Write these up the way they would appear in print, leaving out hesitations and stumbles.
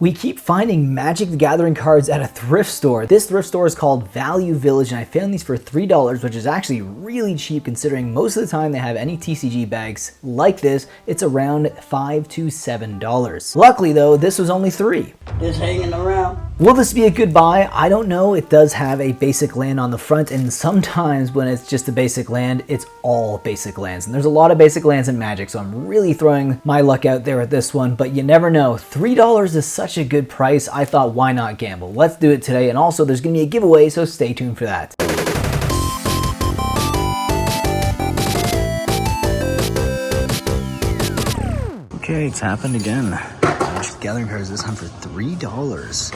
We keep finding Magic the Gathering cards at a thrift store. This thrift store is called Value Village, and I found these for $3, which is actually really cheap considering most of the time they have any TCG bags like this. It's around $5 to $7. Luckily though, this was only $3. Just hanging around. Will this be a good buy? I don't know. It does have a basic land on the front, and sometimes when it's just a basic land, it's all basic lands. And there's a lot of basic lands in Magic, so I'm really throwing my luck out there with this one, but you never know. $3 is such a good price. I thought, why not gamble? Let's do it today. And also there's gonna be a giveaway, so stay tuned for that. Okay, it's happened again. Magic Gathering cards this time for $3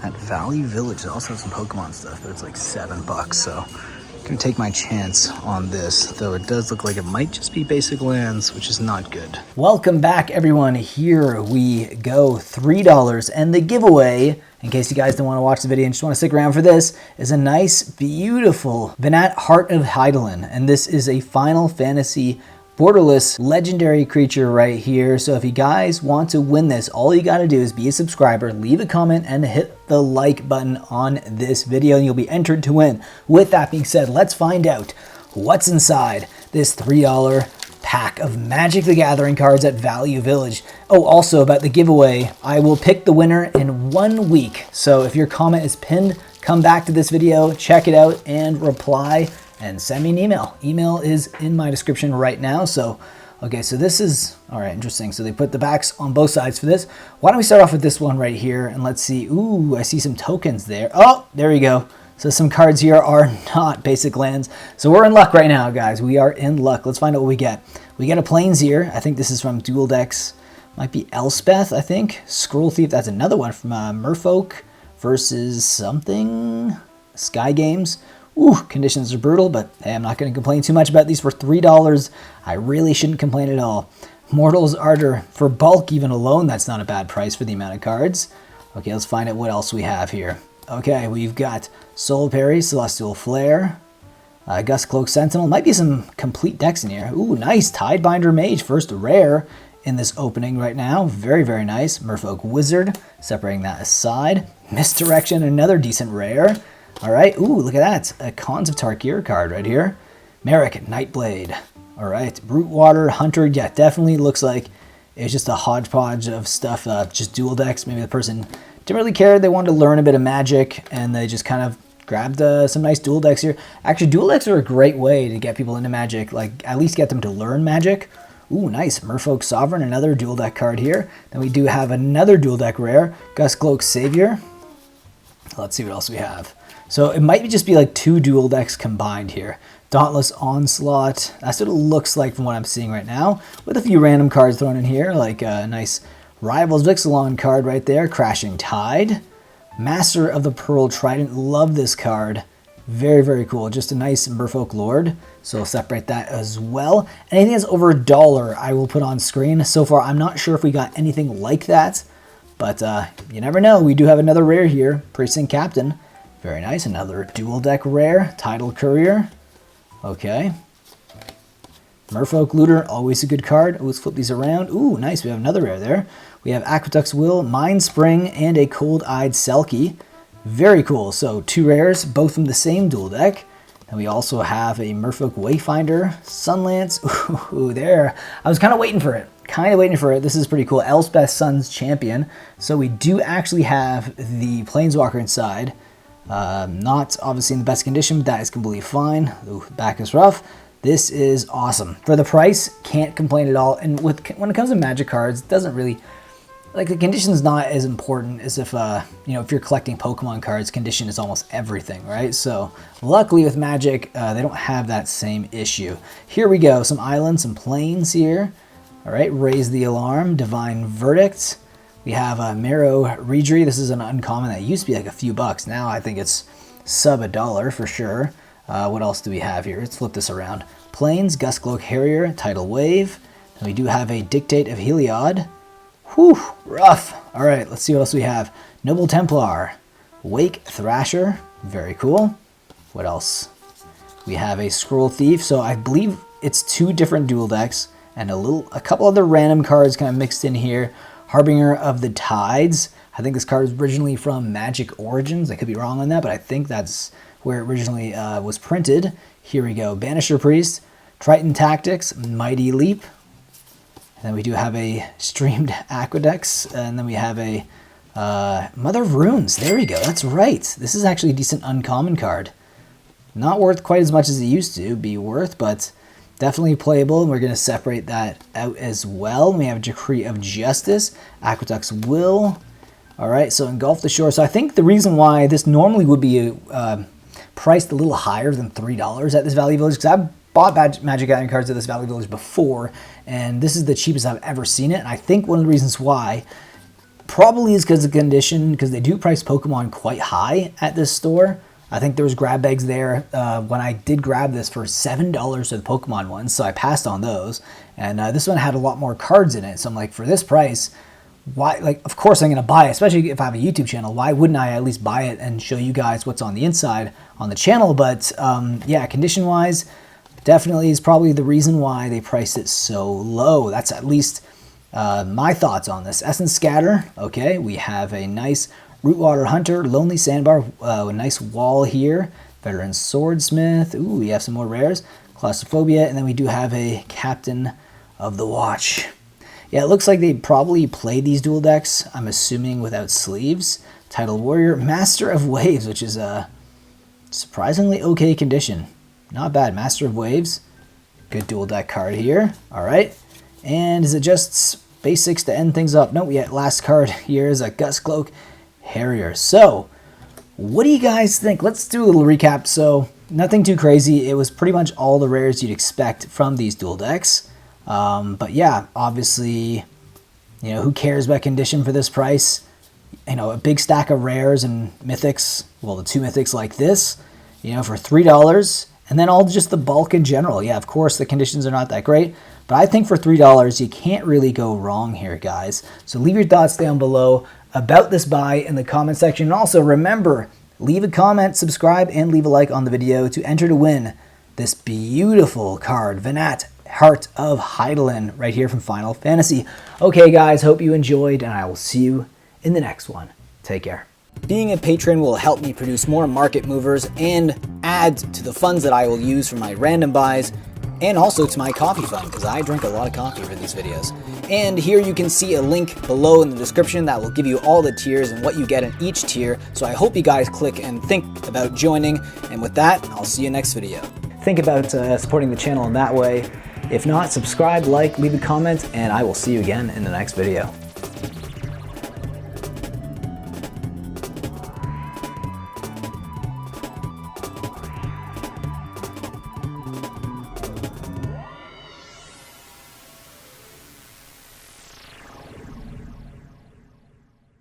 at Value Village. They also have some Pokemon stuff, but it's like $7, so I'm gonna take my chance on this, though it does look like it might just be basic lands, which is not good. Welcome back, everyone. Here we go, $3, and the giveaway, in case you guys don't want to watch the video and just want to stick around for this, is a nice, beautiful Venat Heart of Hydaelyn, and this is a Final Fantasy borderless legendary creature right here. So if you guys want to win this, all you got to do is be a subscriber, leave a comment, and hit the like button on this video, and you'll be entered to win. With that being said, let's find out what's inside this $3 pack of Magic the Gathering cards at Value Village. Oh, also about the giveaway, I will pick the winner in 1 week. So if your comment is pinned, come back to this video, check it out, and reply and send me an email. Email is in my description right now. So, okay, so this is, all right, interesting. So they put the backs on both sides for this. Why don't we start off with this one right here, and let's see. Ooh, I see some tokens there. Oh, there we go. So some cards here are not basic lands. So we're in luck right now, guys. We are in luck. Let's find out what we get. We get a Plains here. I think this is from Dual Decks. Might be Elspeth, I think. Scroll Thief, that's another one from Merfolk versus something. Sky Games. Ooh, conditions are brutal, but hey, I'm not going to complain too much about these for $3. I really shouldn't complain at all. Mortal's Ardor, for bulk even alone, that's not a bad price for the amount of cards. Okay, let's find out what else we have here. Okay, we've got Soul Parry, Celestial Flare, Gustcloak Sentinel. Might be some complete decks in here. Ooh, nice. Tidebinder Mage, first rare in this opening right now. Very, very nice. Merfolk Wizard, separating that aside. Misdirection, another decent rare. All right, ooh, look at that. A Cons of Tarkir card right here. Merrick, Nightblade. All right, Rootwater, Hunter. Yeah, definitely looks like it's just a hodgepodge of stuff, just dual decks. Maybe the person didn't really care. They wanted to learn a bit of Magic, and they just kind of grabbed some nice dual decks here. Actually, dual decks are a great way to get people into Magic, like at least get them to learn Magic. Ooh, nice. Merfolk Sovereign, another dual deck card here. Then we do have another dual deck rare, Gustcloak Savior. Let's see what else we have. So it might just be like 2 dual decks combined here. Dauntless Onslaught, that's what it looks like from what I'm seeing right now, with a few random cards thrown in here, like a nice Rivals Vixalon card right there, Crashing Tide. Master of the Pearl Trident, love this card. Very, very cool. Just a nice Merfolk Lord, so I'll separate that as well. Anything that's over $1, I will put on screen. So far, I'm not sure if we got anything like that, but you never know. We do have another rare here, Precinct Captain. Very nice. Another dual deck rare, Tidal Courier. Okay. Merfolk Looter, always a good card. Ooh, let's flip these around. Ooh, nice. We have another rare there. We have Aqueduct's Will, Mind Spring, and a Cold-Eyed Selkie. Very cool. So 2 rares, both from the same dual deck. And we also have a Merfolk Wayfinder, Sunlance. Ooh, there. I was kind of waiting for it. This is pretty cool. Elspeth Sun's Champion. So we do actually have the Planeswalker inside. Not obviously in the best condition, but that is completely fine. Ooh, back is rough. This is awesome. For the price, can't complain at all. And when it comes to Magic cards, it doesn't really, like, the condition's not as important as if, if you're collecting Pokemon cards, condition is almost everything, right? So luckily with Magic, they don't have that same issue. Here we go. Some islands, some plains here. All right, Raise the Alarm, Divine Verdict. We have a Marrow Redri. This is an uncommon that used to be like a few bucks. Now I think it's sub $1 for sure. What else do we have here? Let's flip this around. Plains, Gustcloak Harrier, Tidal Wave. And we do have a Dictate of Heliod. Whew, rough. All right, let's see what else we have. Noble Templar, Wake Thrasher. Very cool. What else? We have a Scroll Thief. So I believe it's 2 different dual decks and a couple other random cards kind of mixed in here. Harbinger of the Tides. I I think this card is originally from Magic Origins. I could be wrong on that, but I think that's where it originally was printed. Here we go. Banisher Priest, Triton Tactics, Mighty Leap. And then we do have a Streamed Aqueducts, and then we have a Mother of Runes. There we go. That's right. This is actually a decent uncommon card. Not worth quite as much as it used to be worth, but definitely playable. And we're going to separate that out as well. We have Decree of Justice, Aqueduct's Will. All right, so Engulf the Shore. So I think the reason why this normally would be priced a little higher than $3 at this Valley Village, because I've bought Magic Gathering cards at this Valley Village before, and this is the cheapest I've ever seen it. And I think one of the reasons why probably is because of condition, because they do price Pokemon quite high at this store. I think there was grab bags there when I did grab this for $7 for the Pokemon ones, so I passed on those. And this one had a lot more cards in it, so I'm like, for this price, why? Like, of course I'm going to buy it, especially if I have a YouTube channel. Why wouldn't I at least buy it and show you guys what's on the inside on the channel? But yeah, condition-wise, definitely is probably the reason why they priced it so low. That's at least my thoughts on this. Essence Scatter, okay, we have a nice Rootwater Hunter, Lonely Sandbar, a nice wall here, Veteran Swordsmith, ooh, we have some more rares, Claustrophobia, and then we do have a Captain of the Watch. Yeah, it looks like they probably play these dual decks, I'm assuming without sleeves. Tidal Warrior, Master of Waves, which is a surprisingly okay condition. Not bad, Master of Waves, good dual deck card here, all right. And is it just basics to end things up? Nope, yeah, last card here is a Gust Cloak Harrier. So, what do you guys think? Let's do a little recap. So, nothing too crazy. It was pretty much all the rares you'd expect from these dual decks. But yeah, obviously, you know, who cares about condition for this price? You know, a big stack of rares and mythics, well, the 2 mythics like this, you know, for $3. And then all just the bulk in general. Yeah, of course, the conditions are not that great. But I think for $3, you can't really go wrong here, guys. So leave your thoughts down below about this buy in the comment section. And also remember, leave a comment, subscribe, and leave a like on the video to enter to win this beautiful card, Venat, Heart of Hydaelyn, right here from Final Fantasy. Okay, guys, hope you enjoyed, and I will see you in the next one. Take care. Being a patron will help me produce more market movers and add to the funds that I will use for my random buys, and also to my coffee fund, because I drink a lot of coffee for these videos. And here you can see a link below in the description that will give you all the tiers and what you get in each tier. So I hope you guys click and think about joining. And with that, I'll see you next video. Think about supporting the channel in that way. If not, subscribe, like, leave a comment, and I will see you again in the next video.